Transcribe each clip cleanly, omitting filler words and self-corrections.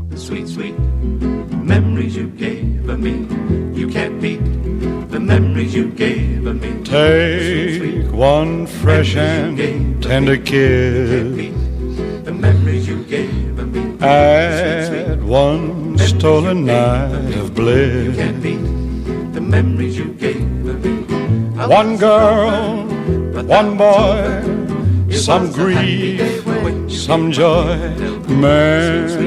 The sweet, sweet memories you gave me, you can't beat the memories you gave me. Take Sweet, sweet one fresh and tender kiss, the memories you gave me. add one stolen night of bliss. You can't beat the memories you gave me. One girl, one boy, some grief, some joy. Memories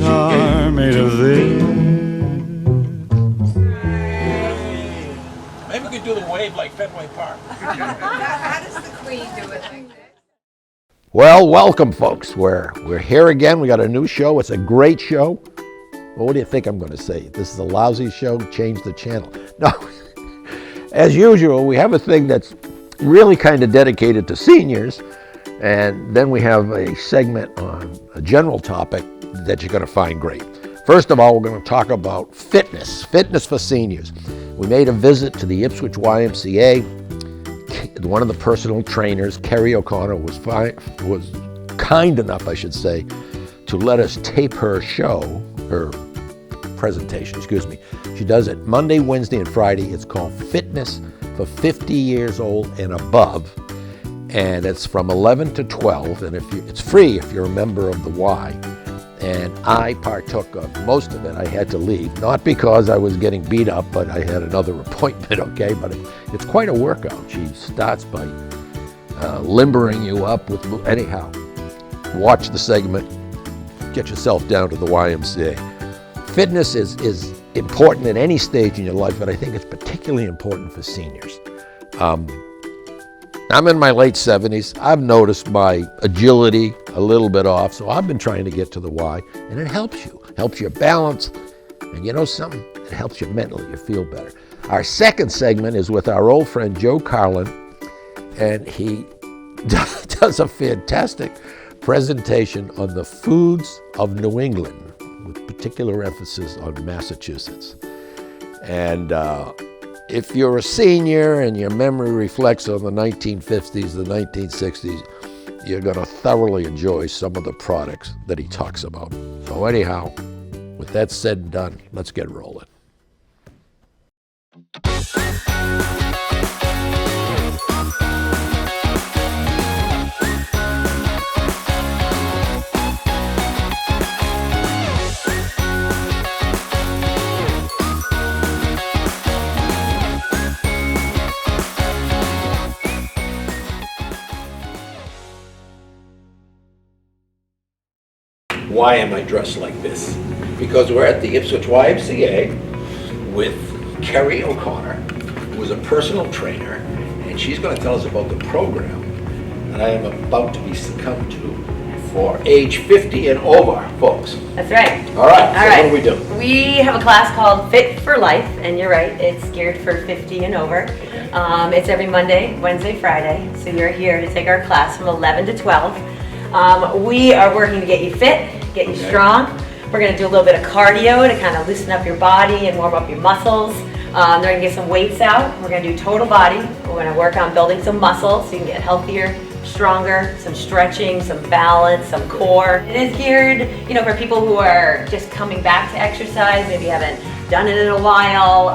are made of this. Maybe we could do the wave like Fenway Park. How does the Queen do it like this? Well, welcome, folks. We're here again. We got a new show. It's a great show. Well, what do you think I'm going to say? This is a lousy show. Change the channel. No. As usual, we have a thing that's really kind of dedicated to seniors, and then we have a segment on a general topic that you're going to find great. First of all, we're going to talk about fitness for seniors. We made a visit to the Ipswich YMCA. One of the personal trainers, Kerri O'Connor, was kind enough, I should say, to let us tape her presentation. She does it Monday, Wednesday, and Friday. It's called Fitness for 50 years old and above, and it's from 11 to 12, and it's free if you're a member of the Y. And I partook of most of it. I had to leave, not because I was getting beat up, but I had another appointment, okay? But it's quite a workout. She starts by limbering you up with, anyhow, watch the segment, get yourself down to the YMCA. Fitness is important at any stage in your life, but I think it's particularly important for seniors. I'm in my late 70s. I've noticed my agility a little bit off, so I've been trying to get to the Y, and it helps you balance, and you know something? It helps you mentally, you feel better. Our second segment is with our old friend Joe Carlin, and he does a fantastic presentation on the foods of New England, with particular emphasis on Massachusetts. And if you're a senior and your memory reflects on the 1950s, the 1960s, you're going to thoroughly enjoy some of the products that he talks about. So anyhow, with that said and done, let's get rolling. Why am I dressed like this? Because we're at the Ipswich YMCA with Kerri O'Connor, who is a personal trainer, and she's going to tell us about the program that I am about to be succumbed to for age 50 and over, folks. That's right. All right, so what do we do? We have a class called Fit for Life, and you're right, it's geared for 50 and over. It's every Monday, Wednesday, Friday, so you're here to take our class from 11 to 12. We are working to get you fit, get you strong. We're going to do a little bit of cardio to kind of loosen up your body and warm up your muscles. They're going to get some weights out. We're going to do total body. We're going to work on building some muscle so you can get healthier, stronger, some stretching, some balance, some core. It is geared, for people who are just coming back to exercise, maybe haven't done it in a while.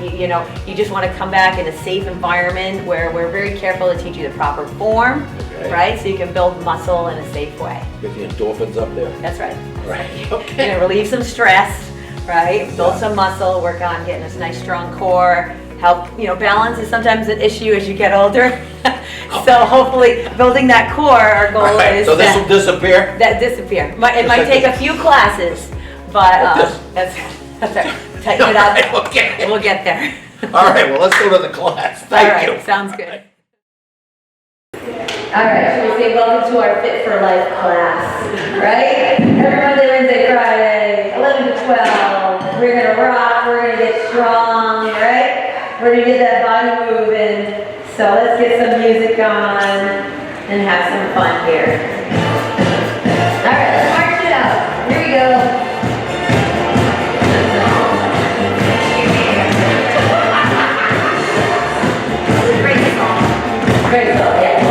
You just want to come back in a safe environment where we're very careful to teach you the proper form, right? So you can build muscle in a safe way. Get the endorphins up there. That's right. Right. Okay. Relieve some stress, right? Build some muscle, work on getting a nice strong core. Help, balance is sometimes an issue as you get older. So hopefully building that core, our goal is so this will disappear? That disappear. It might take a few classes, but that's right. Tighten it up. Right, okay. We'll get there. All right, well, let's go to the class. Thank you. Sounds good. All right, so we say welcome to our Fit for Life class, right? Every Monday, Wednesday, Friday, 11 to 12. We're going to rock, we're going to get strong, right? We're going to get that body moving. So let's get some music on and have some fun here. All right, let's march it out. Here we go. Great song, yeah.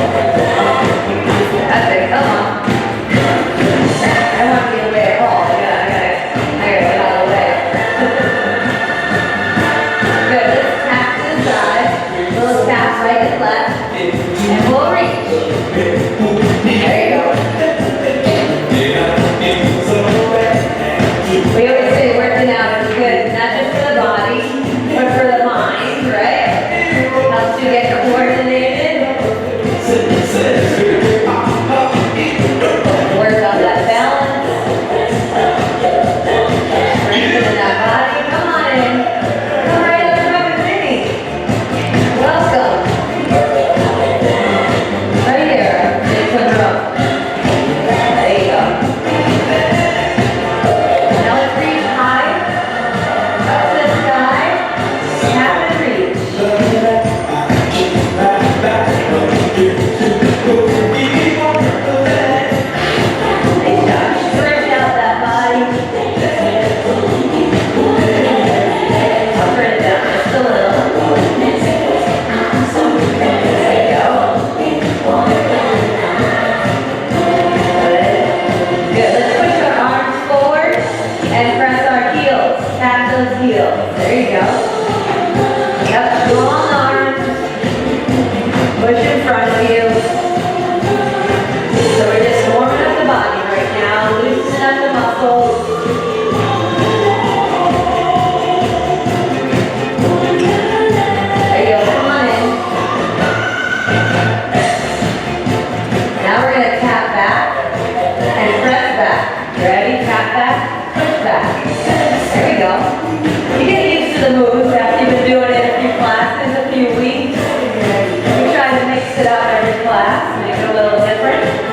mix it up every class, make it a little different.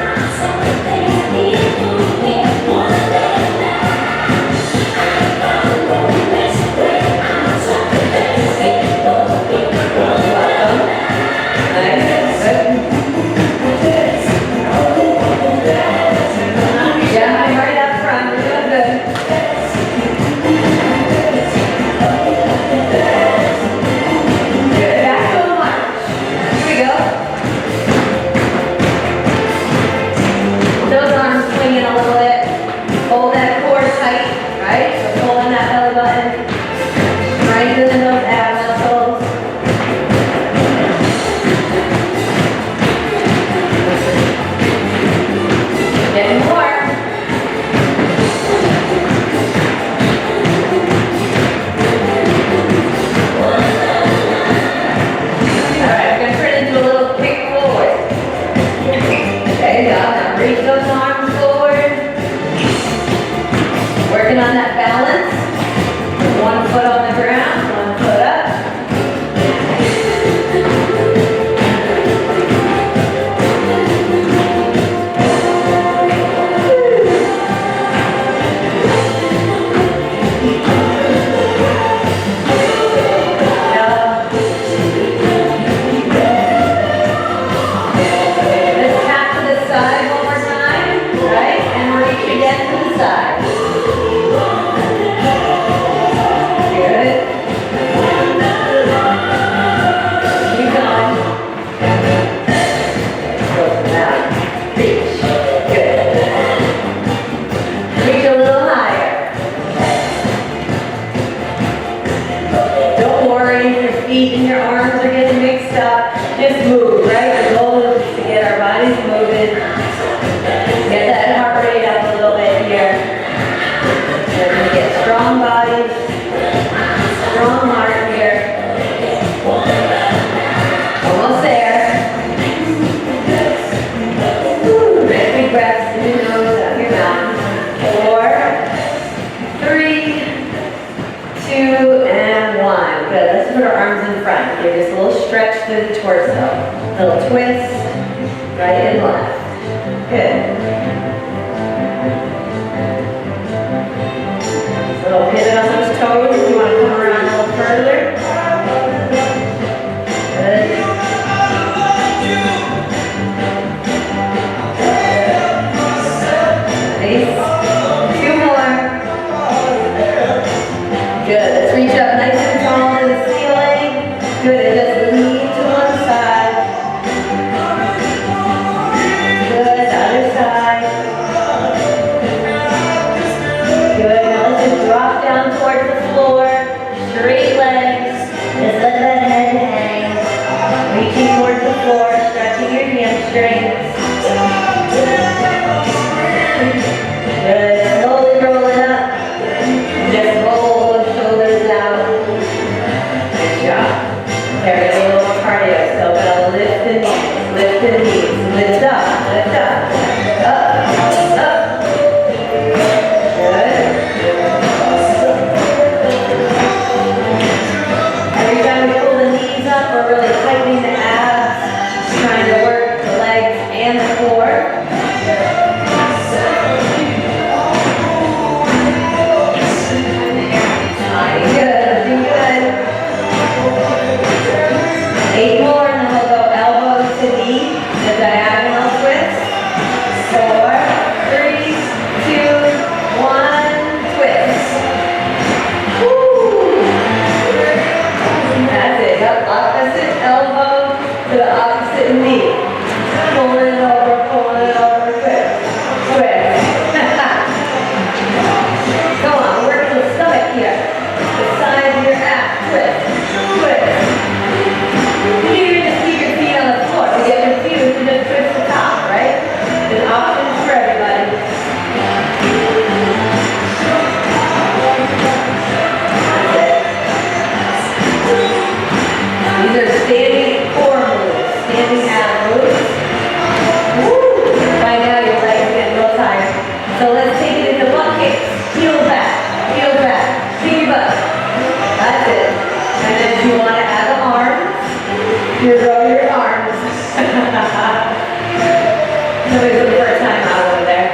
Somebody's looking for a timeout over there.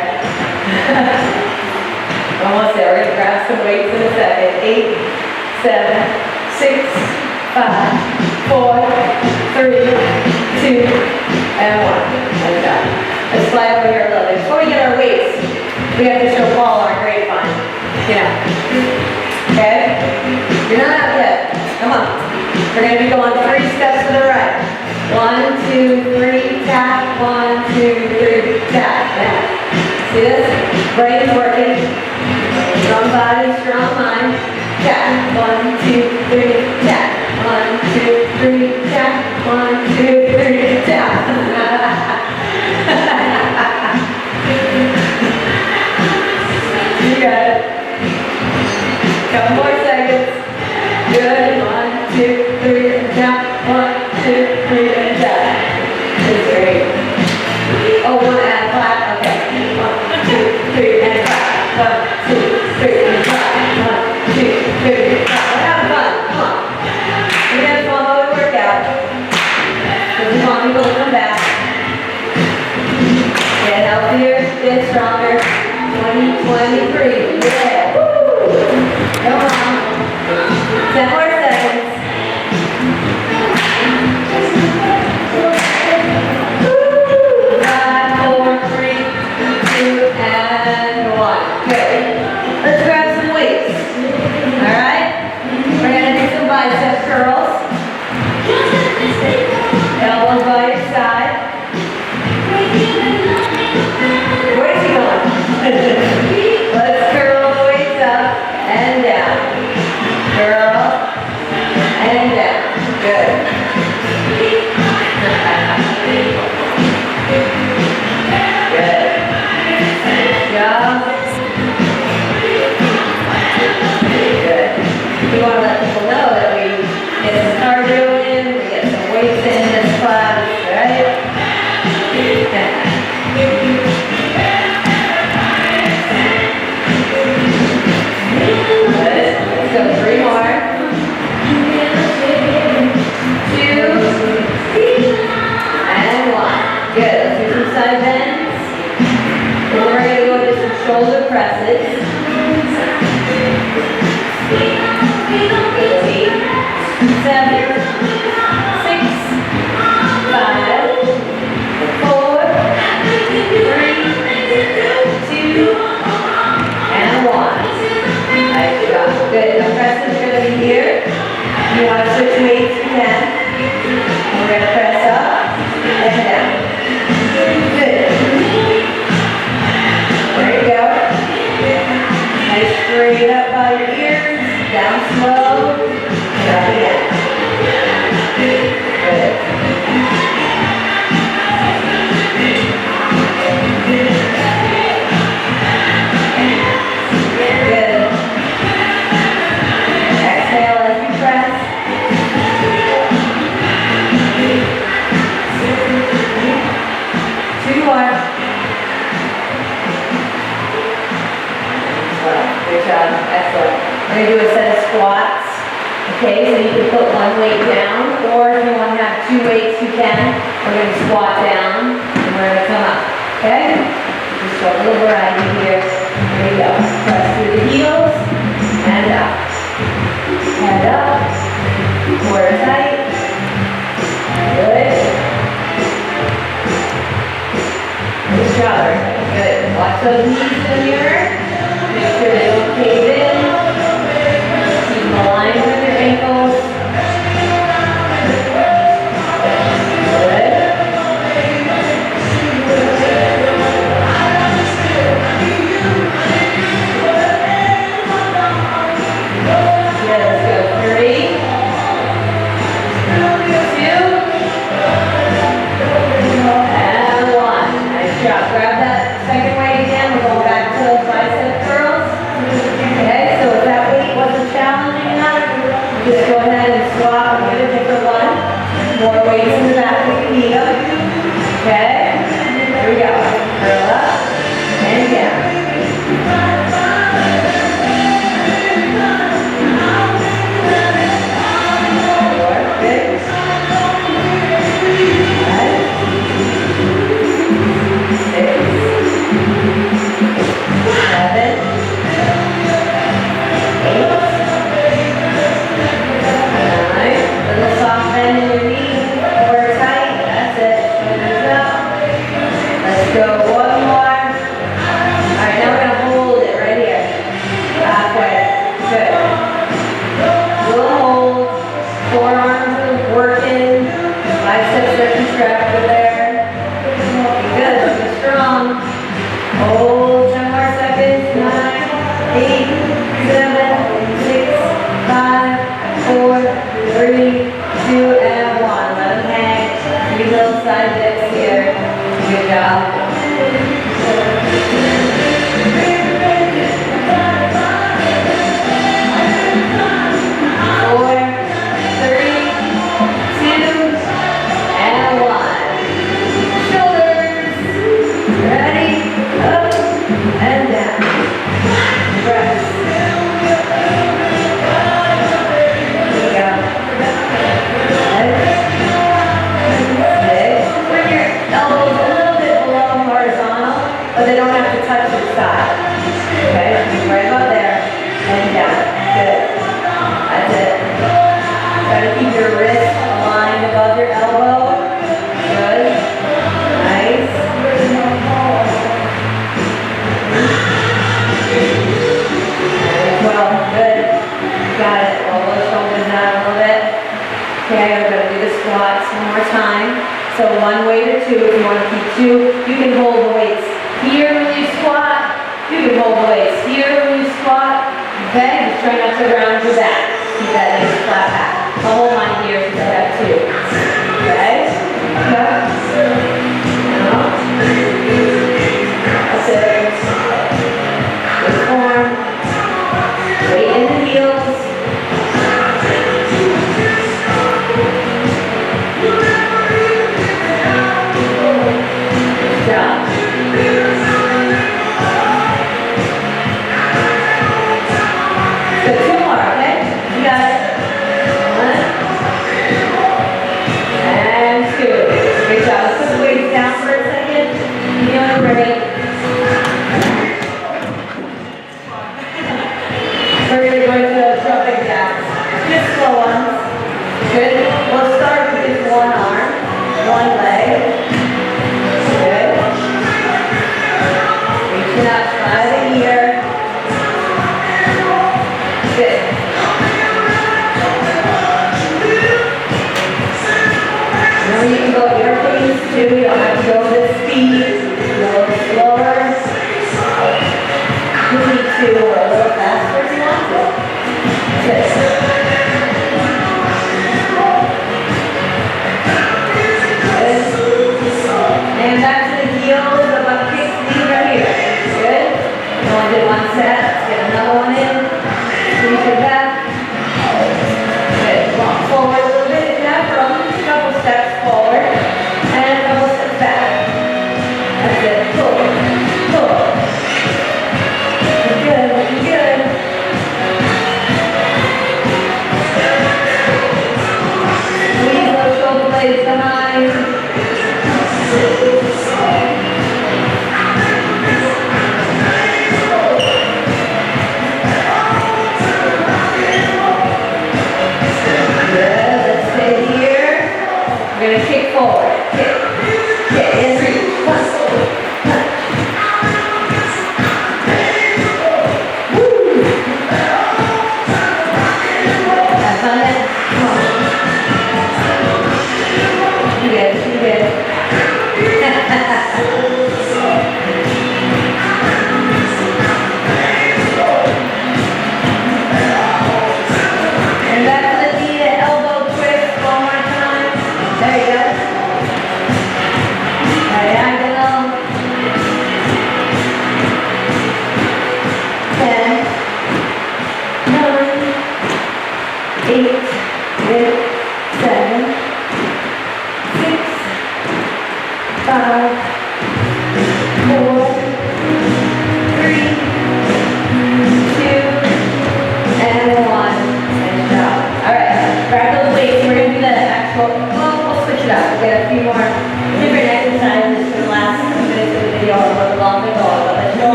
Almost there. We're gonna grab some weights in a second. 8, 7, 6, 5, 4, 3, 2, and 1. And done. Let's slide over here a little bit. Before we get our weights, we have to show Paul our grapevine. Okay? You're not out yet. Come on. We're going to be going 3 steps to the right. 1, 2, 3, tap. 1, 2, 3, tap. Now, see this? Brain's working. Strong body, strong mind. Tap. 1, 2, 3, tap. 1, 2, 3, tap. 1, 2, 3, tap. You got it. Couple more seconds. Good. 1, 2, 3, and tap. 1, 2, 3, and tap. That's great. Oh, one and clap. Okay. 1, 2, 3, and clap. 1, 2, 3, and clap. 1, 2, 3, and clap. We're having fun. Come on. We're gonna have fun while we work out. Because we want people to come back. Get healthier, get stronger. 20, 23. Yeah. Woo! Come on. 10 more seconds. Woo! 5, 4, 3, 2, and 1. Good. Let's grab some weights. Alright? We're going to do some bicep curls. Elbows by your side. Where's he going? Let's curl the weights up and down. Curl and down. Good. Good. Good job. Good. We want to let people know that we get some cardio in, we get some weights in this class, right? Let's go 3 more. 2, and 1. Good. Let's do some side bends. And we're going to go into some shoulder presses. 8, 7, 6, 5, 4, 3, 2, and 1. Nice job. Good. Now press is going to be here. If you want to switch weights, you can. We're going to press up and down. Good. There you go. Nice straight up by your ears. Down slow. And up again. Good. Good. Exhale as you press. Two more. Good job. Excellent. We're going to do a set of squats. Okay, so you can put one weight down, or if you want to have 2 weights, you can. We're going to squat down, and we're going to come up. Okay? Just a little variety here. There you go. Press through the heels, and up. Head up. Core tight. Good. Good job. Good. Watch those knees in the mirror. Make sure they don't cave in. Keep them aligned with your ankles. Good. Grab that second weight again. We're going back to those bicep curls. Okay. So one weight or two, if you want to keep two, you can hold the weights here when you squat. You can hold the weights here when you squat. Okay, just try not to round your back. Keep that nice flat back. I'll hold mine here since I have two. Okay? That's it. Good form. Weight in the heels.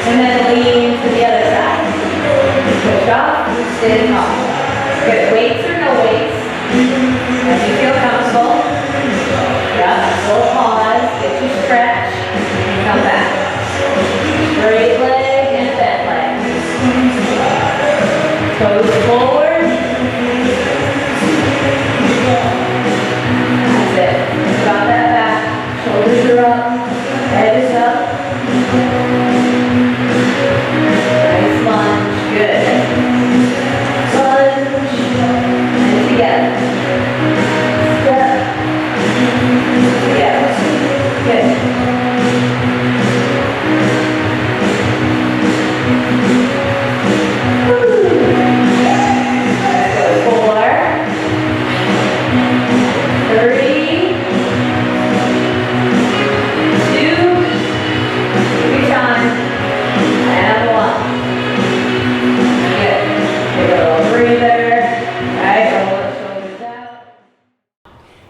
And then lean to the other side. Push up, sit up. Good. Weights or no weights? As you feel comfortable. Yep. Little pause. Get your stretch. And come back. Straight leg and bent leg. Toes forward. That's it. Drop that back. Shoulders are up. Head is up. Nice lunge. Good. Lunge. And together. Step. Together. Good.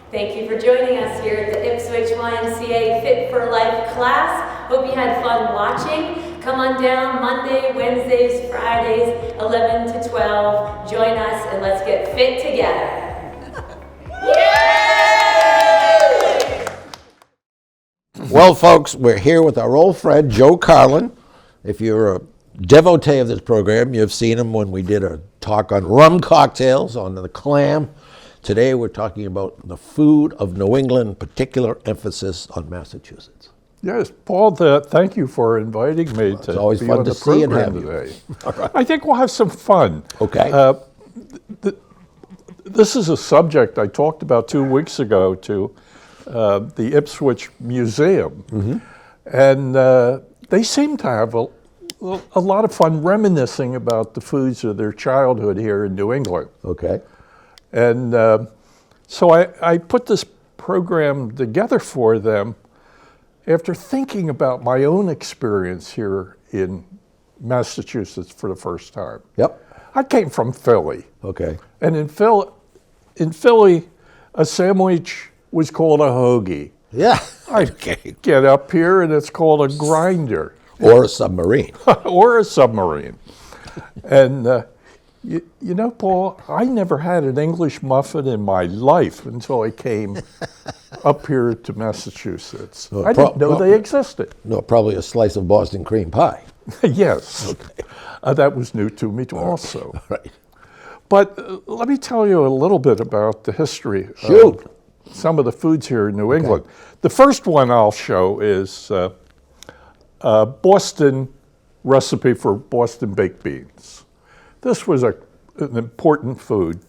Thank you for joining us here at the Ipswich YMCA Fit for Life class. Hope you had fun watching. Come on down Monday, Wednesdays, Fridays, 11 to 12. Join us and let's get fit together. Well, folks, we're here with our old friend, Joe Carlin. If you're a devotee of this program, you've seen him when we did a talk on rum cocktails, on the clam. Today, we're talking about the food of New England, particular emphasis on Massachusetts. Yes, Paul, thank you for inviting me It's always fun to see and have you. Today. I think we'll have some fun. Okay. This is a subject I talked about 2 weeks ago to the Ipswich Museum, and they seem to have a lot of fun reminiscing about the foods of their childhood here in New England. Okay. And so I put this program together for them after thinking about my own experience here in Massachusetts for the first time. Yep. I came from Philly. Okay. And in Philly, a sandwich was called a hoagie. Yeah. I get up here and it's called a grinder. Or a submarine. Or a submarine. And you know, Paul, I never had an English muffin in my life until I came up here to Massachusetts. I didn't know they existed. No, probably a slice of Boston cream pie. Yes. Okay. That was new to me also. Right. But let me tell you a little bit about the history Shoot. of some of the foods here in New England. The first one I'll show is Boston recipe for Boston baked beans. This was an important food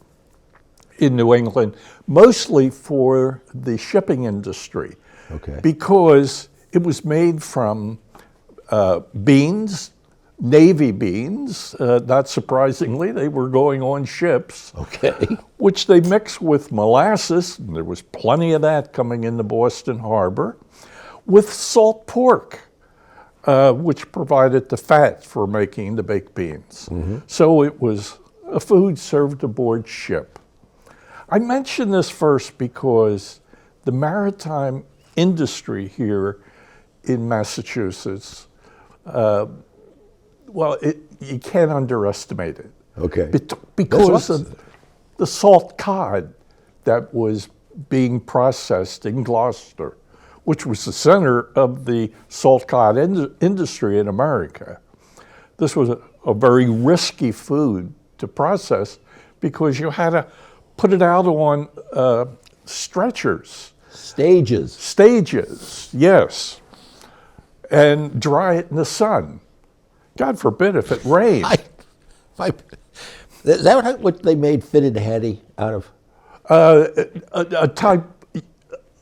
in New England, mostly for the shipping industry, because it was made from beans, navy beans. Not surprisingly, they were going on ships, which they mixed with molasses, and there was plenty of that coming into Boston Harbor, with salt pork. Which provided the fat for making the baked beans. So it was a food served aboard ship. I mention this first because the maritime industry here in Massachusetts, you can't underestimate it. Because of the salt cod that was being processed in Gloucester, which was the center of the salt cod industry in America. This was a very risky food to process because you had to put it out on stretchers. Stages, yes. And dry it in the sun. God forbid if it rained. Is that what they made fitted hattie out of? A type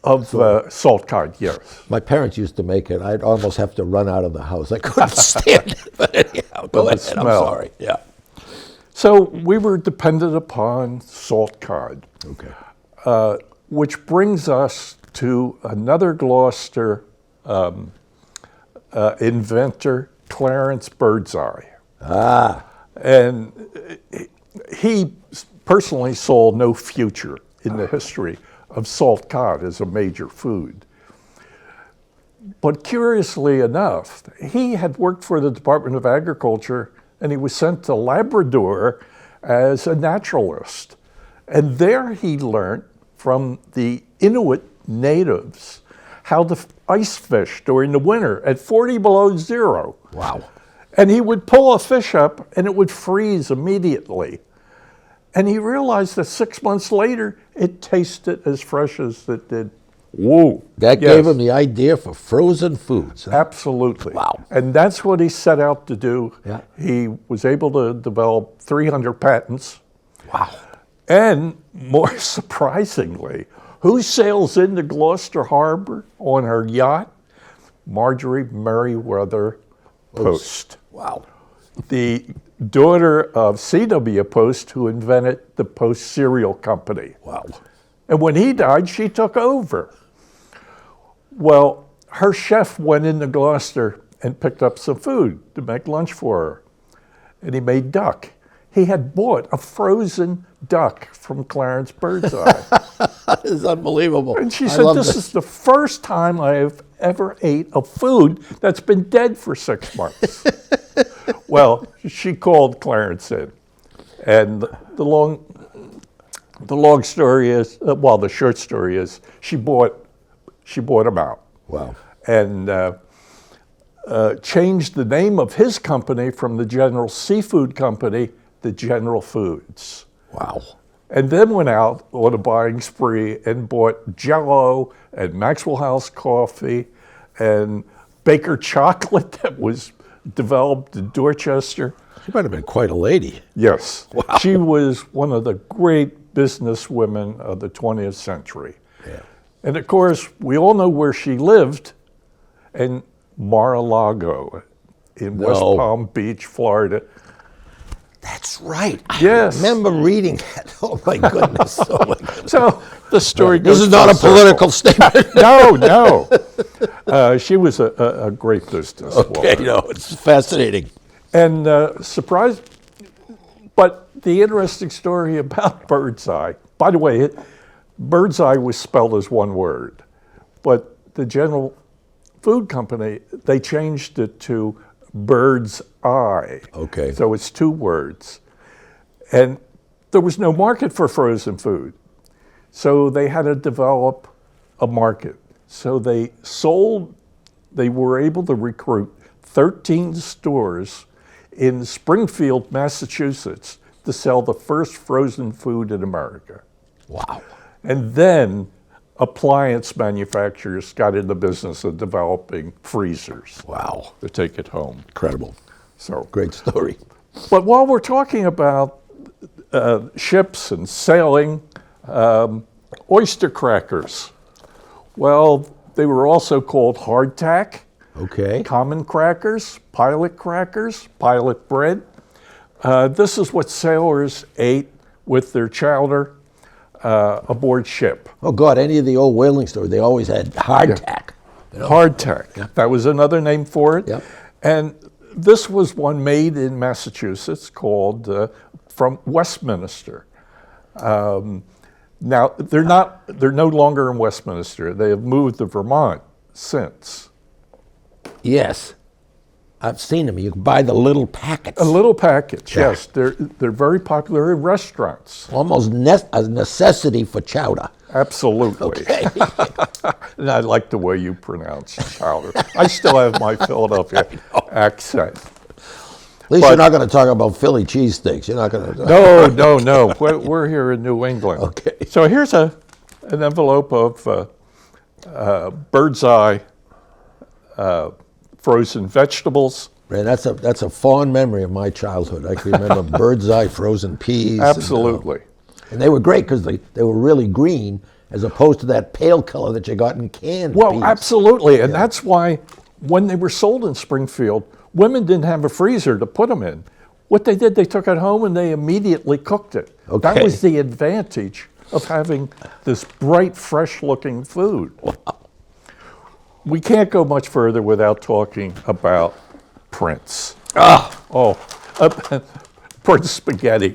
of salt cod, yes. My parents used to make it. I'd almost have to run out of the house. I couldn't stand it. But anyhow, go ahead. I'm sorry. Yeah. So we were dependent upon salt cod. Which brings us to another Gloucester inventor, Clarence Birdseye. And he personally saw no future in the history of salt cod as a major food. But curiously enough, he had worked for the Department of Agriculture, and he was sent to Labrador as a naturalist. And there he learned from the Inuit natives how to ice fish during the winter at 40 below zero. Wow. And he would pull a fish up and it would freeze immediately. And he realized that 6 months later, it tasted as fresh as it did. Whoa. That gave him the idea for frozen foods. Huh? Absolutely. Wow. And that's what he set out to do. Yeah. He was able to develop 300 patents. Wow. And more surprisingly, who sails into Gloucester Harbor on her yacht? Marjorie Merriweather Post. Wow. The daughter of C.W. Post, who invented the Post Cereal Company. Wow. And when he died, she took over. Well, her chef went into Gloucester and picked up some food to make lunch for her. And he made duck. He had bought a frozen duck from Clarence Birdseye. That is unbelievable. And she said, this is the first time I have ever ate a food that's been dead for 6 months. Well, she called Clarence in. And the long story is, the short story is, she bought him out. Wow. And changed the name of his company from the General Seafood Company to General Foods. Wow. And then went out on a buying spree and bought Jell-O and Maxwell House coffee and Baker chocolate that was developed in Dorchester. She might have been quite a lady. Yes. Wow. She was one of the great business women of the 20th century. Yeah. And of course, we all know where she lived, in Mar-a-Lago in West Palm Beach, Florida. That's right. Yes. I remember reading that. Oh my goodness. Oh my goodness. So the story This goes is not a full political circle. statement. No. She was a great businesswoman. Okay, no, it's fascinating. And but the interesting story about Birdseye, by the way, Birdseye was spelled as one word, but the General Food Company, they changed it to Bird's Eye. Okay. So it's two words. And there was no market for frozen food. So they had to develop a market. So they were able to recruit 13 stores in Springfield, Massachusetts, to sell the first frozen food in America. Wow. And then appliance manufacturers got in the business of developing freezers. Wow. To take it home. Incredible. So Great story. But while we're talking about ships and sailing, oyster crackers. Well, they were also called hardtack, Okay. common crackers, pilot bread. This is what sailors ate with their chowder aboard ship. Oh God, any of the old whaling stories, they always had hardtack. You know? Hardtack. Yeah. That was another name for it. Yep. And this was one made in Massachusetts called from Westminster. Now they're no longer in Westminster. They have moved to Vermont since. Yes. I've seen them. You can buy the little packets. A little package, Yeah. yes. They're very popular in restaurants. Almost a necessity for chowder. Absolutely. Okay. And I like the way you pronounce chowder. I still have my Philadelphia accent. At least you're not going to talk about Philly cheesesteaks. You're not going to. No. We're here in New England. Okay. So here's an envelope of Birdseye frozen vegetables. Man, that's a fond memory of my childhood. I can remember Birdseye frozen peas. Absolutely. And they were great because they were really green as opposed to that pale color that you got in canned Well, peas. absolutely. And that's why when they were sold in Springfield, women didn't have a freezer to put them in. What they did, they took it home and they immediately cooked it. Okay. That was the advantage of having this bright, fresh-looking food. Wow. We can't go much further without talking about Prince. Prince spaghetti.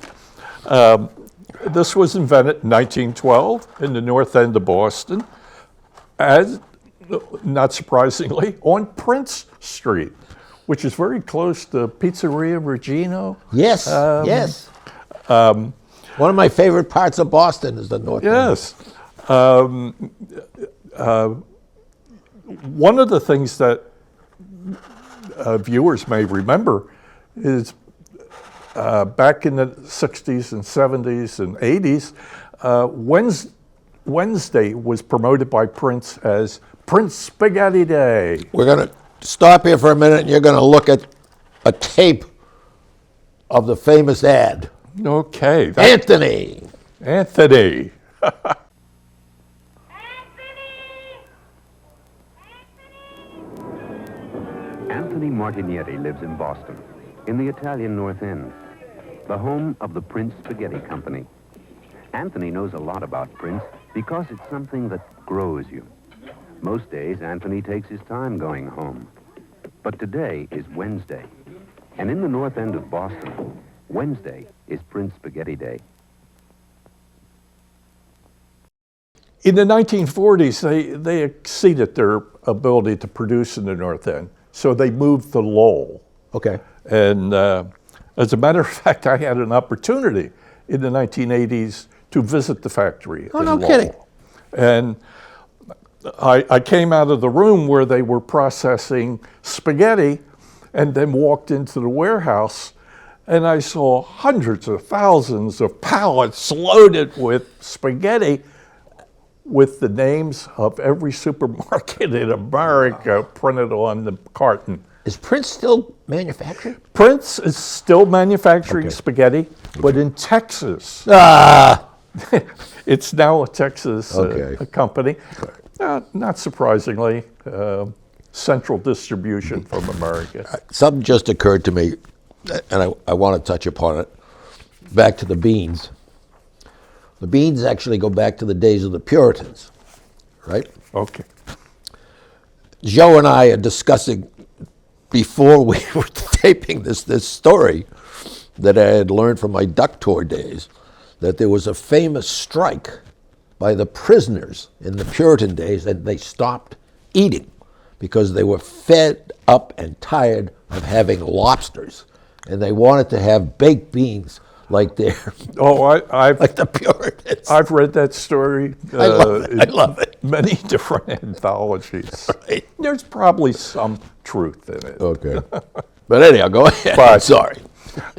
This was invented in 1912 in the north end of Boston. As not surprisingly, on Prince Street, which is very close to Pizzeria Regino. Yes, yes. One of my favorite parts of Boston is the North End. Yes. One of the things that viewers may remember is back in the 60s and 70s and 80s, Wednesday was promoted by Prince as Prince Spaghetti Day. We're going to stop here for a minute, and you're going to look at a tape of the famous ad. Okay. Anthony. Anthony. Anthony Martignetti lives in Boston, in the Italian North End, the home of the Prince Spaghetti Company. Anthony knows a lot about Prince because it's something that grows you. Most days, Anthony takes his time going home. But today is Wednesday. And in the North End of Boston, Wednesday is Prince Spaghetti Day. In the 1940s, they exceeded their ability to produce in the North End, so they moved to Lowell. Okay. And as a matter of fact, I had an opportunity in the 1980s to visit the factory in no Lowell. kidding. And I came out of the room where they were processing spaghetti and then walked into the warehouse, and I saw hundreds of thousands of pallets loaded with spaghetti with the names of every supermarket in America printed on the carton. Is Prince still manufacturing? Prince is still manufacturing spaghetti, but in Texas. It's now a Texas a company. Not surprisingly, central distribution from America. Something just occurred to me, and I want to touch upon it. Back to the beans. The beans actually go back to the days of the Puritans, right? Okay. Joe and I are discussing before we were taping this story that I had learned from my duck tour days, that there was a famous strike by the prisoners in the Puritan days, and they stopped eating because they were fed up and tired of having lobsters, and they wanted to have baked beans like they're like the Puritans. I've read that story. I love it. Many different anthologies. Right. There's probably some truth in it. Okay. But anyhow, go ahead. But, sorry.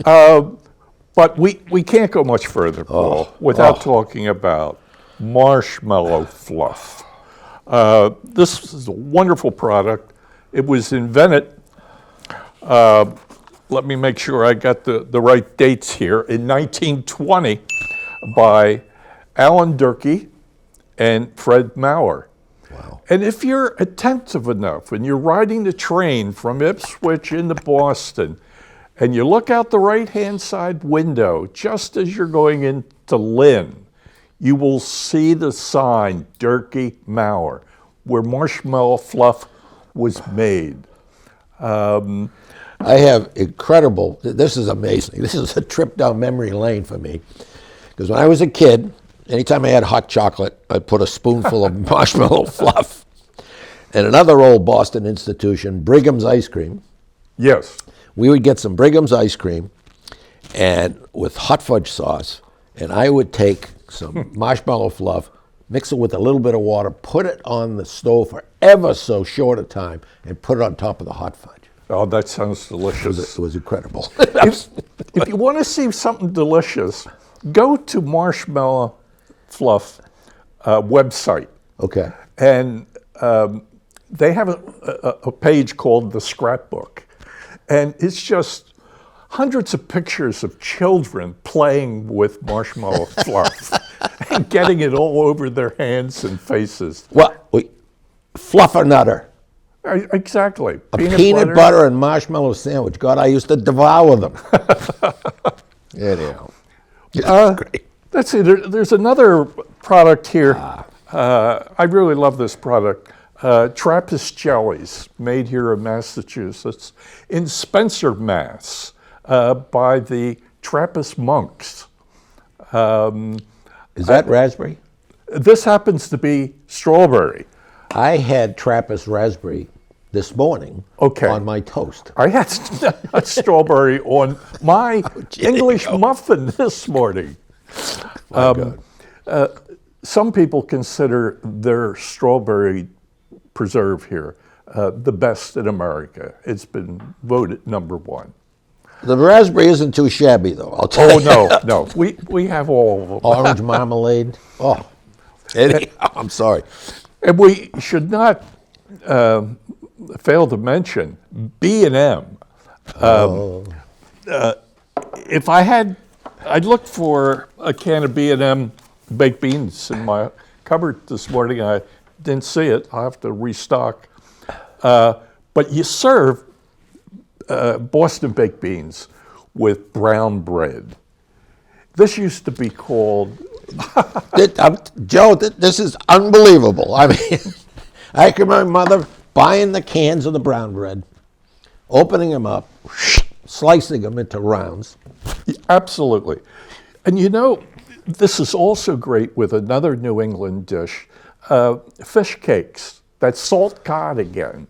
But we can't go much further, Paul, without talking about marshmallow fluff. This is a wonderful product. It was invented, let me make sure I got the right dates here, in 1920 by Alan Durkee and Fred Maurer. Wow. And if you're attentive enough and you're riding the train from Ipswich into Boston, and you look out the right-hand side window just as you're going into Lynn, you will see the sign, Durkee Maurer, where marshmallow fluff was made. I have incredible, this is amazing. This is a trip down memory lane for me. Because when I was a kid, anytime I had hot chocolate, I'd put a spoonful of marshmallow fluff. And another old Boston institution, Brigham's Ice Cream. Yes. We would get some Brigham's ice cream and with hot fudge sauce, and I would take some marshmallow fluff, mix it with a little bit of water, put it on the stove for ever so short a time, and put it on top of the hot fudge. Oh, that sounds delicious. It was incredible. If you want to see something delicious, go to Marshmallow Fluff website. Okay. And they have a page called The Scrapbook. And it's just hundreds of pictures of children playing with marshmallow fluff and getting it all over their hands and faces. Well, Fluffernutter. Exactly. A peanut butter and marshmallow sandwich. God, I used to devour them. Anyhow. Great. That's it. There's another product here. I really love this product. Trappist jellies, made here in Massachusetts, in Spencer, Mass, by the Trappist monks. Is that raspberry? This happens to be strawberry. I had Trappist raspberry this morning on my toast. I had a strawberry on my English muffin this morning. Some people consider their strawberry preserve here the best in America. It's been voted #1. The raspberry isn't too shabby, though, I'll tell you. Oh, no. We have all of them. Orange marmalade. Oh, I'm sorry. And we should not fail to mention B&M. If I'd looked for a can of B&M baked beans in my cupboard this morning. I didn't see it. I'll have to restock. But you serve Boston baked beans with brown bread. This used to be called... Joe, this is unbelievable. I mean, I can remember my mother buying the cans of the brown bread, opening them up, slicing them into rounds. Absolutely. And you know, this is also great with another New England dish, fish cakes. That's salt cod again.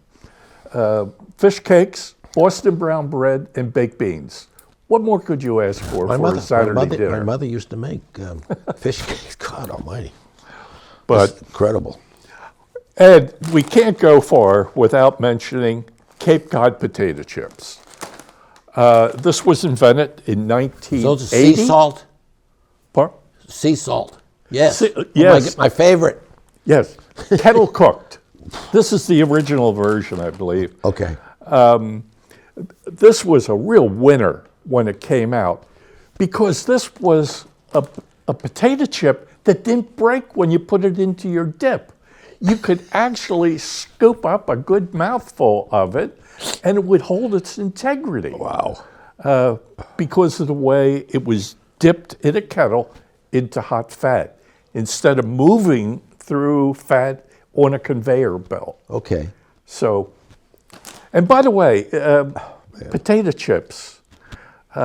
Fish cakes, Boston brown bread, and baked beans. What more could you ask for a Saturday dinner? My mother used to make fish cakes. God almighty. But it's incredible. Ed, we can't go far without mentioning Cape Cod potato chips. This was invented in 1980. So it's sea salt? Pardon? Sea salt. Yes. Yes. My favorite. Yes. Kettle cooked. This is the original version, I believe. Okay. This was a real winner when it came out because this was a potato chip that didn't break when you put it into your dip. You could actually scoop up a good mouthful of it and it would hold its integrity. Wow. Because of the way it was dipped in a kettle into hot fat instead of moving through fat on a conveyor belt. Okay. So, and by the way, potato chips, they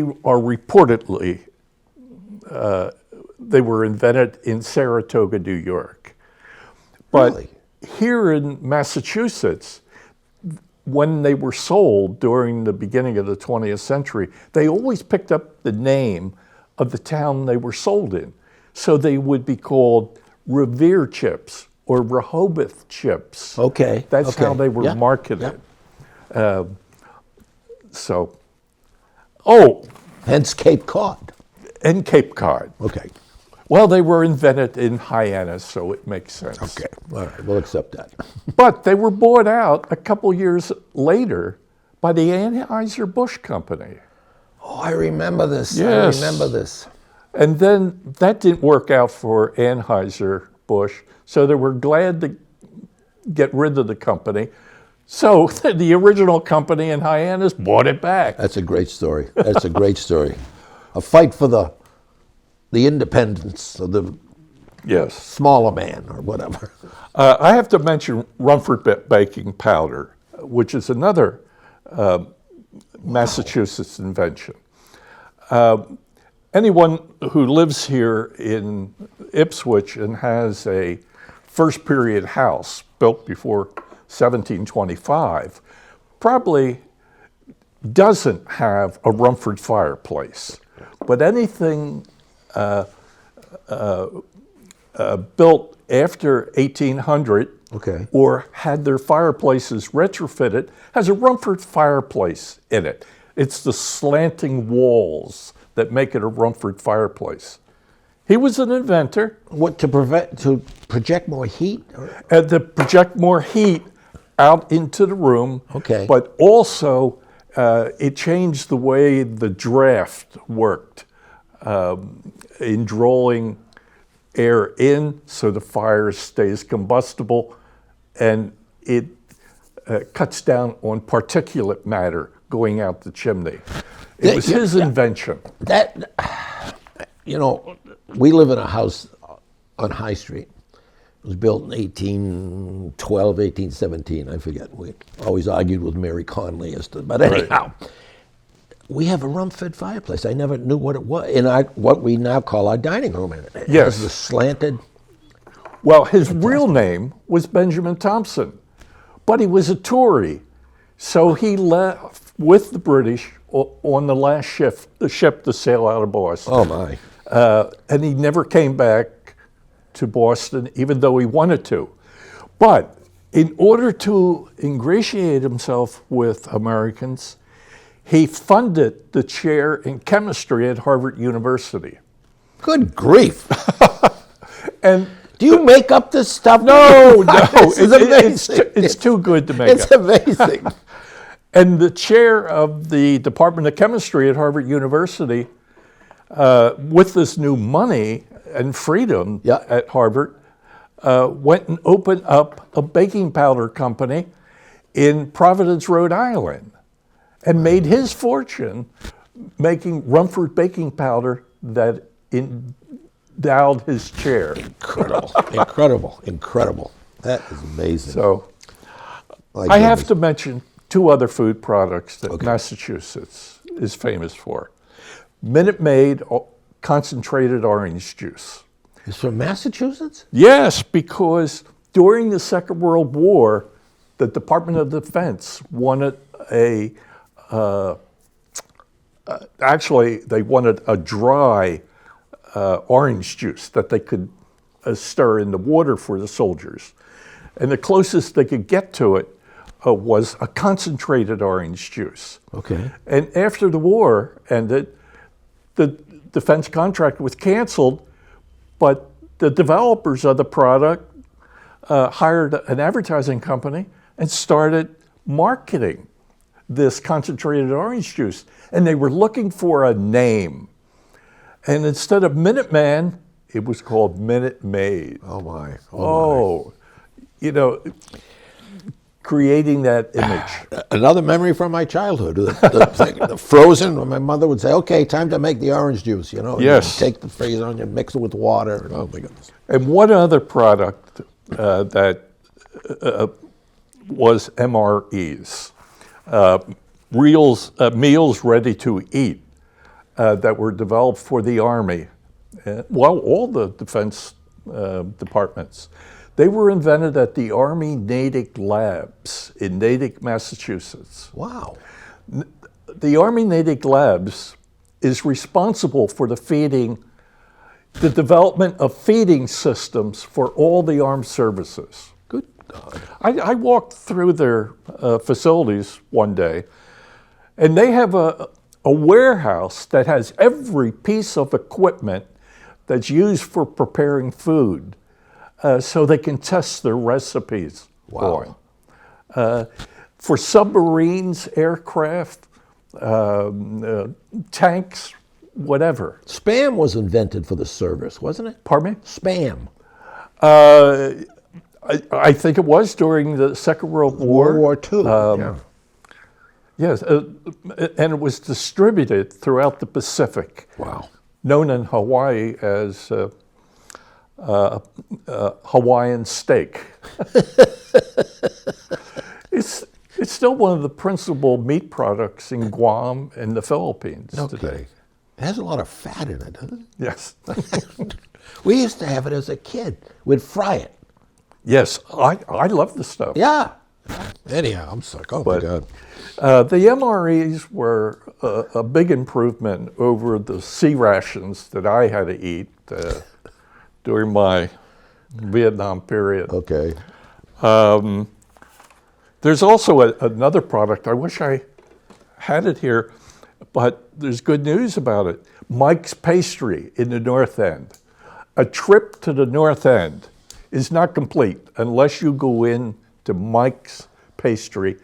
are reportedly, they were invented in Saratoga, New York. But really? Here in Massachusetts, when they were sold during the beginning of the 20th century, they always picked up the name of the town they were sold in. So they would be called Revere chips or Rehoboth chips. Okay. That's how they were marketed. Yeah. Hence Cape Cod. And Cape Cod. Okay. Well, they were invented in Hyannis, so it makes sense. Okay. All right. We'll accept that. But they were bought out a couple years later by the Anheuser-Busch Company. Oh, I remember this. Yes. I remember this. And then that didn't work out for Anheuser-Busch, so they were glad to get rid of the company. So the original company in Hyannis bought it back. That's a great story. That's a great story. A fight for the independence of the smaller man or whatever. I have to mention Rumford baking powder, which is another Massachusetts invention. Anyone who lives here in Ipswich and has a first period house built before 1725 probably doesn't have a Rumford fireplace. But anything built after 1800 or had their fireplaces retrofitted has a Rumford fireplace in it. It's the slanting walls that make it a Rumford fireplace. He was an inventor. What, to project more heat? To project more heat out into the room. Okay. But also, it changed the way the draft worked in drawing air in so the fire stays combustible, and it cuts down on particulate matter going out the chimney. It was his invention. We live in a house on High Street. It was built in 1812, 1817, I forget. We always argued with Mary Conley as to, but anyhow. we have a Rumford fireplace. I never knew what it was. In what we now call our dining room. And it Yes. has the slanted. Well, his real name was Benjamin Thompson, but he was a Tory. So he left with the British on the last ship to sail out of Boston. Oh, my. And he never came back to Boston, even though he wanted to. But in order to ingratiate himself with Americans, he funded the chair in chemistry at Harvard University. Good grief. And Do you make up this stuff? no, This is amazing. it's too good to make It's up. amazing. And the chair of the Department of Chemistry at Harvard University, with this new money and freedom Yeah. at Harvard, went and opened up a baking powder company in Providence, Rhode Island, and made his fortune making Rumford baking powder that endowed his chair. Incredible. That is amazing. So My I have goodness. to mention two other food products that Massachusetts is famous for. Minute Maid concentrated orange juice. It's from Massachusetts? Yes, because during the Second World War, the Department of Defense wanted actually they wanted a dry orange juice that they could stir in the water for the soldiers. And the closest they could get to it was a concentrated orange juice. Okay. And after the war ended, the defense contract was canceled, but the developers of the product hired an advertising company and started marketing this concentrated orange juice. And they were looking for a name. And instead of Minuteman, it was called Minute Maid. Oh, my. Oh, you know, creating that image. Another memory from my childhood. The frozen, when my mother would say, okay, time to make the orange juice, you know. And Yes. you take the freezer and you mix it with water. And, oh, my goodness. And one other product that was MREs, meals ready to eat, that were developed for the Army. Well, all the defense departments. They were invented at the Army Natick Labs in Natick, Massachusetts. Wow. The Army Natick Labs is responsible for the development of feeding systems for all the armed services. Good God. I walked through their facilities one day, and they have a warehouse that has every piece of equipment that's used for preparing food, so they can test their recipes. Wow. For submarines, aircraft, tanks, whatever. Spam was invented for the service, wasn't it? Pardon me? Spam. I think it was during the Second World War. World War II. Yeah. Yes, and it was distributed throughout the Pacific. Wow. Known in Hawaii as Hawaiian steak. It's still one of the principal meat products in Guam and the Philippines today. It has a lot of fat in it, doesn't it? Yes. We used to have it as a kid. We'd fry it. Yes, I love the stuff. Yeah. Anyhow, I'm sorry. Oh, my God. The MREs were a big improvement over the sea rations that I had to eat during my Vietnam period. Okay. There's also another product. I wish I had it here, but there's good news about it. Mike's Pastry in the North End. A trip to the North End is not complete unless you go in to Mike's Pastry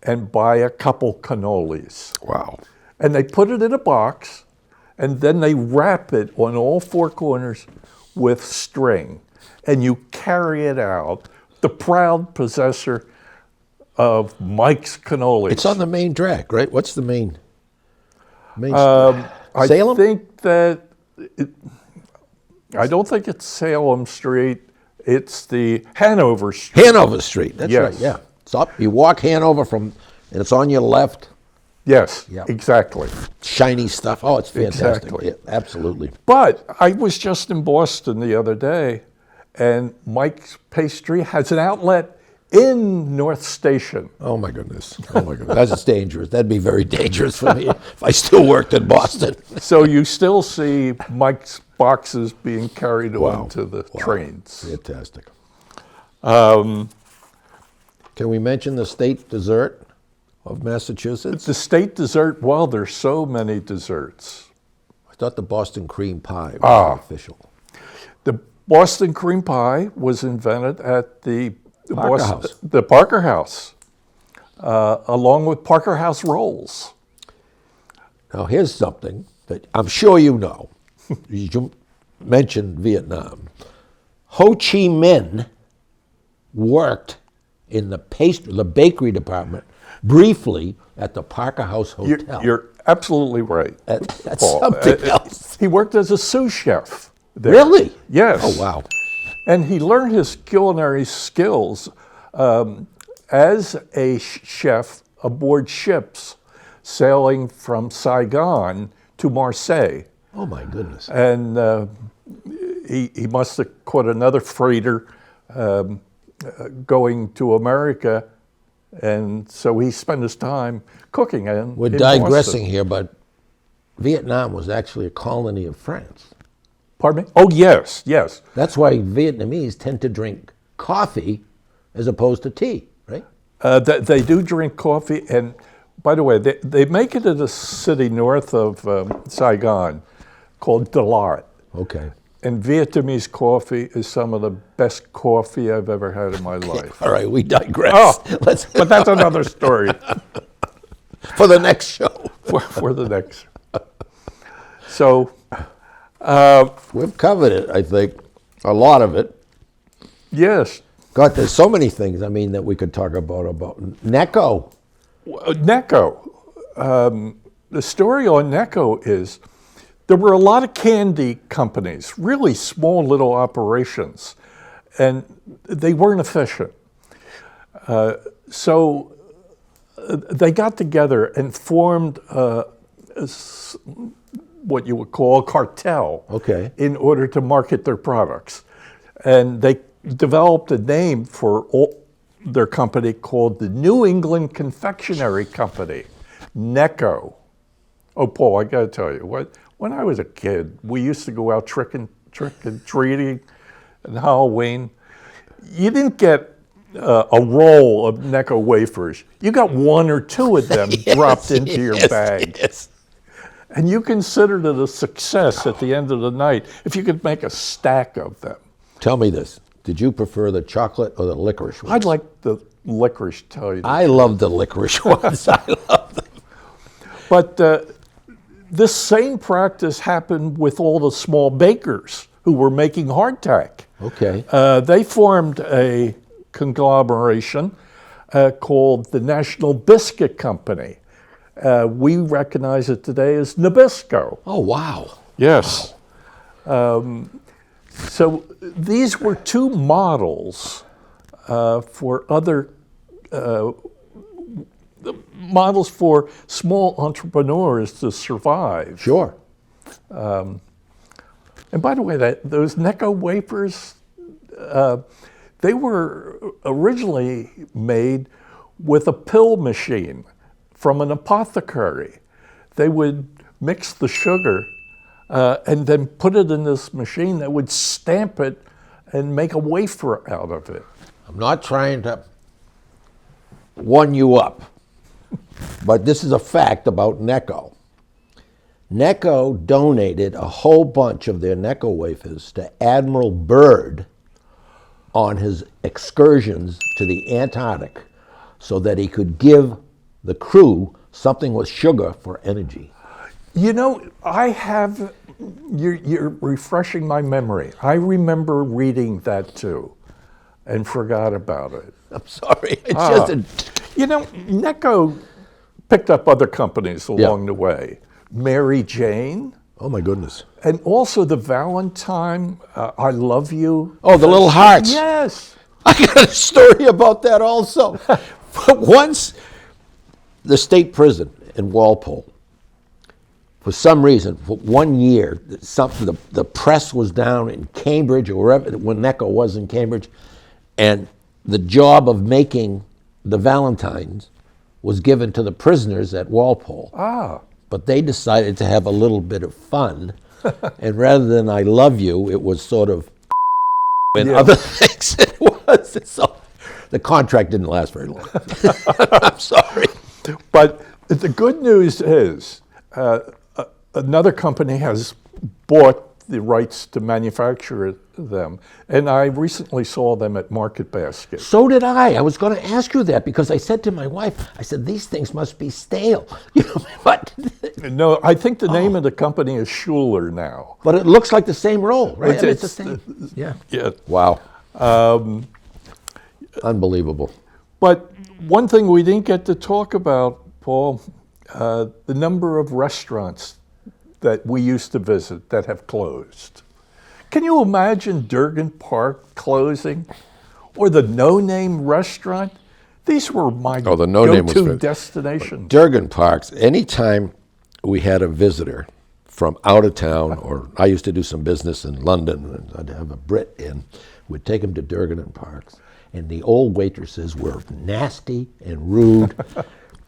and buy a couple cannolis. Wow. And they put it in a box, and then they wrap it on all four corners with string, and you carry it out. The proud possessor of Mike's cannolis. It's on the main track, right? What's the main? I Salem? think that I don't think it's Salem Street. It's the Hanover Street. Hanover Street. That's Yes. right. Yeah. It's up. You walk Hanover and it's on your left. Yes, Yep. exactly. Shiny stuff. Oh, it's fantastic. Exactly. Yeah, absolutely. But I was just in Boston the other day, and Mike's Pastry has an outlet in North Station. Oh my goodness. Oh my goodness. That's dangerous. That'd be very dangerous for me if I still worked in Boston. So you still see Mike's boxes being carried Wow. onto the Wow. trains. Fantastic. Can we mention the state dessert of Massachusetts? The state dessert, well, there's so many desserts. I thought the Boston cream pie was official. The Boston cream pie was invented at the Parker House. The Parker House, along with Parker House rolls. Now, here's something that I'm sure you know. You mentioned Vietnam. Ho Chi Minh worked in the bakery department briefly at the Parker House Hotel. You're absolutely right. That's Paul. something else. He worked as a sous chef there. Really? Yes. Oh, wow. And he learned his culinary skills as a chef aboard ships sailing from Saigon to Marseille. Oh, my goodness. And he must have caught another freighter going to America, and so he spent his time cooking. We're in digressing Boston. here, but Vietnam was actually a colony of France. Pardon me? Oh, yes, yes. That's why Vietnamese tend to drink coffee as opposed to tea, right? They do drink coffee, and by the way, they make it in a city north of Saigon called Dalat. Okay. And Vietnamese coffee is some of the best coffee I've ever had in my life. All right, we digress. Oh, Let's but that's another story for the next show. for the next. So, We've covered it, I think, a lot of it. yes, God, there's so many things, I mean, that we could talk about Necco. Necco. The story on Necco is there were a lot of candy companies, really small little operations, and they weren't efficient. So they got together and formed what you would call a cartel Okay. in order to market their products. And they developed a name for their company called the New England Confectionery Company, Necco. Oh, Paul, I got to tell you, when I was a kid, we used to go out trick and treating on Halloween. You didn't get a roll of Necco wafers. You got one or two of them dropped into your bag. Yes. And you considered it a success at the end of the night if you could make a stack of them. Tell me this. Did you prefer the chocolate or the licorice ones? I'd like the licorice, tell you. I love the licorice ones. I love them. But this same practice happened with all the small bakers who were making hardtack. Okay. They formed a conglomeration called the National Biscuit Company. We recognize it today as Nabisco. Oh, wow. Yes. So these were two models for other models for small entrepreneurs to survive. Sure. And by the way, those Necco wafers, they were originally made with a pill machine from an apothecary. They would mix the sugar and then put it in this machine that would stamp it and make a wafer out of it. I'm not trying to one you up, but this is a fact about Necco. Necco donated a whole bunch of their Necco wafers to Admiral Byrd on his excursions to the Antarctic so that he could give the crew something with sugar for energy. You know, you're refreshing my memory. I remember reading that too and forgot about it. I'm sorry. It's just You know, Necco picked up other companies along the way. Mary Jane, oh my goodness. and also the Valentine, I Love You. Oh, the little hearts. Yes. I got a story about that also. Once the state prison in Walpole. For some reason, for 1 year, the press was down in Cambridge, or wherever, when NECA was in Cambridge, and the job of making the Valentines was given to the prisoners at Walpole. Ah. But they decided to have a little bit of fun, and rather than I love you, it was sort of and other things it was. So the contract didn't last very long. I'm sorry. But the good news is another company has bought the rights to manufacture them, and I recently saw them at Market Basket. So did I. I was going to ask you that because I said to my wife, I said, these things must be stale. You know, but No, I think the name of the company is Schuler now. but it looks like the same roll, right? I mean, it's the same. Yeah. Yeah. Wow. Unbelievable. But one thing we didn't get to talk about, Paul, the number of restaurants that we used to visit that have closed. Can you imagine Durgan Park closing? Or the No Name restaurant? These were my Oh, the No Name was go-to great. destinations. Durgan Parks, anytime we had a visitor from out of town, or I used to do some business in London, and I'd have a Brit in, we'd take them to Durgan and Parks. And the old waitresses were nasty and rude.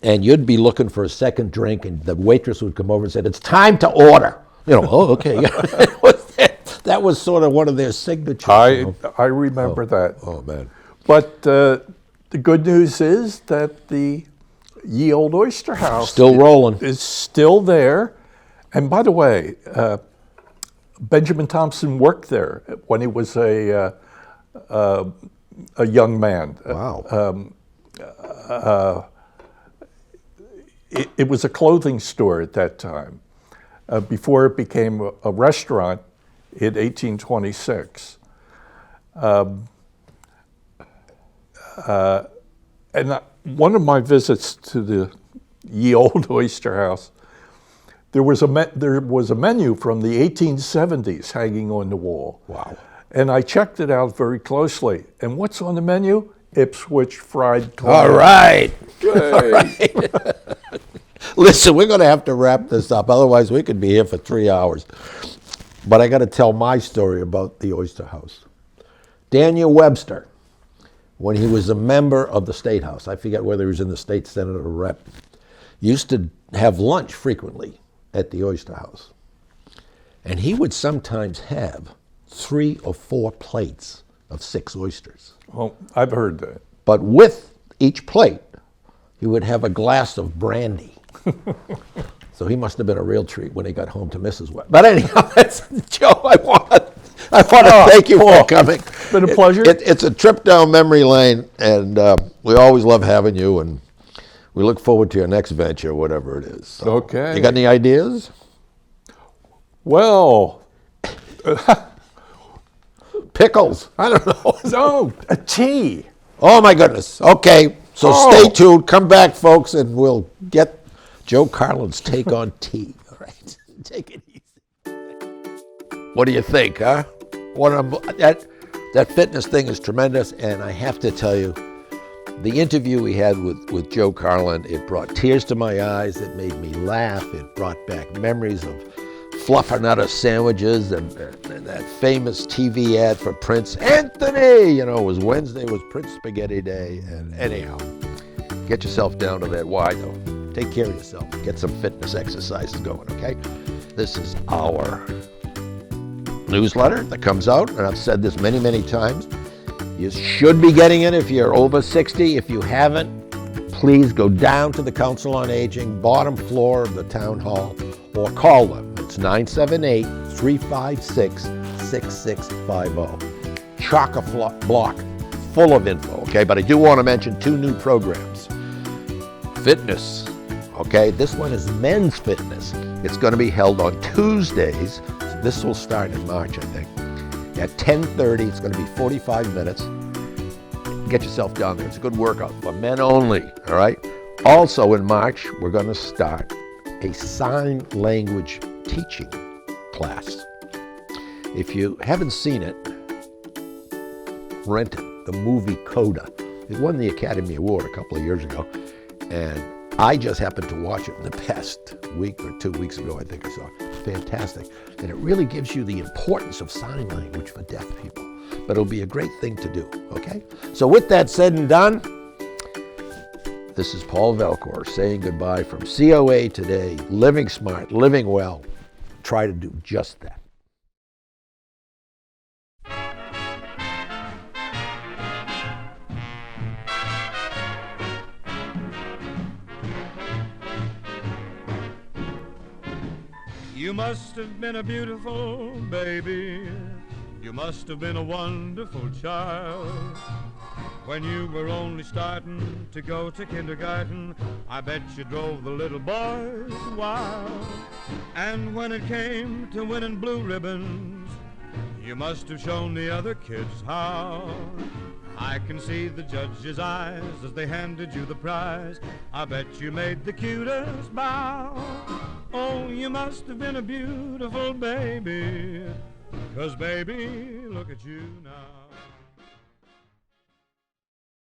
And you'd be looking for a second drink, and the waitress would come over and said, "It's time to order." You know, oh, okay. That was sort of one of their signatures. I remember that. Oh, man. But the good news is that the Ye Old Oyster House Still rolling. is still there. And by the way, Benjamin Thompson worked there when he was a young man. Wow. It was a clothing store at that time, before it became a restaurant in 1826. And one of my visits to the Ye Old Oyster House, there was a menu from the 1870s hanging on the wall. Wow. And I checked it out very closely. And what's on the menu? Ipswich fried clam. All right. Yay. All right. Listen, we're going to have to wrap this up. Otherwise, we could be here for 3 hours. But I got to tell my story about the Oyster House. Daniel Webster, when he was a member of the State House, I forget whether he was in the State Senate or Rep, used to have lunch frequently at the Oyster House. And he would sometimes have 3 or 4 plates of 6 oysters. Well, I've heard that. But with each plate, he would have a glass of brandy. So he must have been a real treat when he got home to Mrs. Webb. But anyhow, Joe, I want to thank you for coming. It's been a pleasure. It's a trip down memory lane, and we always love having you, and we look forward to your next venture, whatever it is. So, Okay. You got any ideas? Well, Pickles. I don't know. no, a tea. Oh, my goodness. Okay, so stay tuned. Come back, folks, and we'll get Joe Carlin's take on tea. All right, take it easy. What do you think, huh? That fitness thing is tremendous, and I have to tell you, the interview we had with Joe Carlin, it brought tears to my eyes. It made me laugh. It brought back memories of fluffernutter sandwiches and that famous TV ad for Prince Anthony. You know, it was Wednesday was Prince Spaghetti Day. And anyhow, get yourself down to that Y, though. Take care of yourself. Get some fitness exercises going, okay? This is our newsletter that comes out, and I've said this many, many times. You should be getting it if you're over 60. If you haven't, please go down to the Council on Aging, bottom floor of the town hall, or call them. It's 978-356-6650. Chock-a-block full of info, okay? But I do want to mention 2 new programs. Fitness, okay? This one is men's fitness. It's going to be held on Tuesdays. So this will start in March, I think. At 10:30, it's going to be 45 minutes. Get yourself down there. It's a good workout for men only, all right? Also in March, we're going to start a sign language teaching class. If you haven't seen it, rent it, the movie CODA. It won the Academy Award a couple of years ago, and I just happened to watch it in the past week or 2 weeks ago, I think I saw it. Fantastic. And it really gives you the importance of sign language for deaf people. But it'll be a great thing to do, okay? So with that said and done, this is Paul Valcour saying goodbye from COA today. Living smart, living well. Try to do just that. You must have been a beautiful baby. You must have been a wonderful child. When you were only starting to go to kindergarten, I bet you drove the little boys wild. And when it came to winning blue ribbons, you must have shown the other kids how. I can see the judge's eyes as they handed you the prize. I bet you made the cutest bow. Oh, you must have been a beautiful baby, 'cause baby, look at you now.